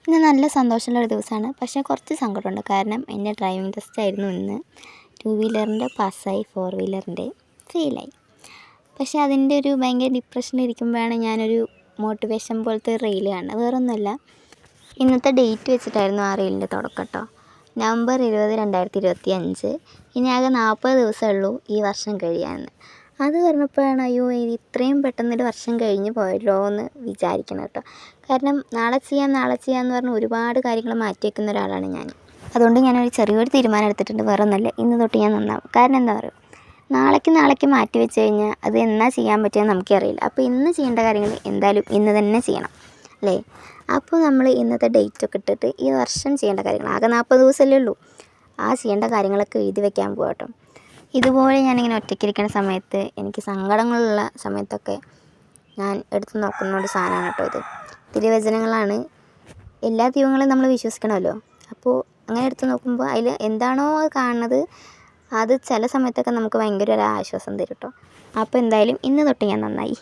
ഇന്ന് നല്ല സന്തോഷമുള്ളൊരു ദിവസമാണ്. പക്ഷേ കുറച്ച് സങ്കടമുണ്ട്. കാരണം എൻ്റെ ഡ്രൈവിംഗ് ടെസ്റ്റ് ആയിരുന്നു ഇന്ന്. 2 വീലറിൻ്റെ പാസ്സായി, 4 വീലറിൻ്റെ ഫെയിലായി. പക്ഷേ അതിൻ്റെ ഒരു ഭയങ്കര ഡിപ്രഷനിലിരിക്കുമ്പോഴാണ് ഞാനൊരു മോട്ടിവേഷൻ പോലത്തെ റീൽ കാണുന്നത്. വേറൊന്നുമല്ല, ഇന്നത്തെ ഡേറ്റ് വെച്ചിട്ടായിരുന്നു ആ റീലിൻ്റെ തുടക്കം കേട്ടോ. നവംബർ 20, 2025. ഇനി ആകെ 40 ദിവസമേ ഉള്ളൂ ഈ വർഷം കഴിയാമെന്ന്. അത് പറഞ്ഞപ്പോഴാണ് അയ്യോ ഇത് ഇത്രയും പെട്ടെന്നൊരു വർഷം കഴിഞ്ഞ് പോയല്ലോ എന്ന് വിചാരിക്കണം കേട്ടോ. കാരണം നാളെ ചെയ്യാമെന്ന് പറഞ്ഞ് ഒരുപാട് കാര്യങ്ങൾ മാറ്റി വയ്ക്കുന്ന ഒരാളാണ് ഞാൻ. അതുകൊണ്ട് ഞാനൊരു ചെറിയൊരു തീരുമാനം എടുത്തിട്ടുണ്ട്. വേറെ ഒന്നുമല്ല, ഇന്ന് തൊട്ട് ഞാൻ നന്നാവും. കാരണം എന്താ പറയുക, നാളേക്ക് മാറ്റി വെച്ച് കഴിഞ്ഞാൽ അത് എന്നാ ചെയ്യാൻ പറ്റുമെന്ന് നമുക്കറിയില്ല. അപ്പോൾ ഇന്ന് ചെയ്യേണ്ട കാര്യങ്ങൾ എന്തായാലും ഇന്ന് തന്നെ ചെയ്യണം അല്ലേ. അപ്പോൾ നമ്മൾ ഇന്നത്തെ ഡേറ്റൊക്കെ ഇട്ടിട്ട് ഈ വർഷം ചെയ്യേണ്ട കാര്യങ്ങൾ, ആകെ 40 ദിവസമല്ലേ ഉള്ളൂ, ആ ചെയ്യേണ്ട കാര്യങ്ങളൊക്കെ എഴുതി വയ്ക്കാൻ പോകാം കേട്ടോ. ഇതുപോലെ ഞാനിങ്ങനെ ഒറ്റയ്ക്കിരിക്കുന്ന സമയത്ത്, എനിക്ക് സങ്കടങ്ങളുള്ള സമയത്തൊക്കെ ഞാൻ എടുത്ത് നോക്കുന്ന ഒരു സാധനമാണ് കേട്ടോ ഇത്. തിരുവചനങ്ങളാണ്. എല്ലാ ദൈവങ്ങളെയും നമ്മൾ വിശ്വസിക്കണമല്ലോ. അപ്പോൾ അങ്ങനെ എടുത്ത് നോക്കുമ്പോൾ അതിൽ എന്താണോ അത് കാണുന്നത്, അത് ചില സമയത്തൊക്കെ നമുക്ക് ഭയങ്കര ഒരു ആശ്വാസം തരും കേട്ടോ. അപ്പോൾ എന്തായാലും ഇന്ന് തൊട്ട് ഞാൻ നന്നായി.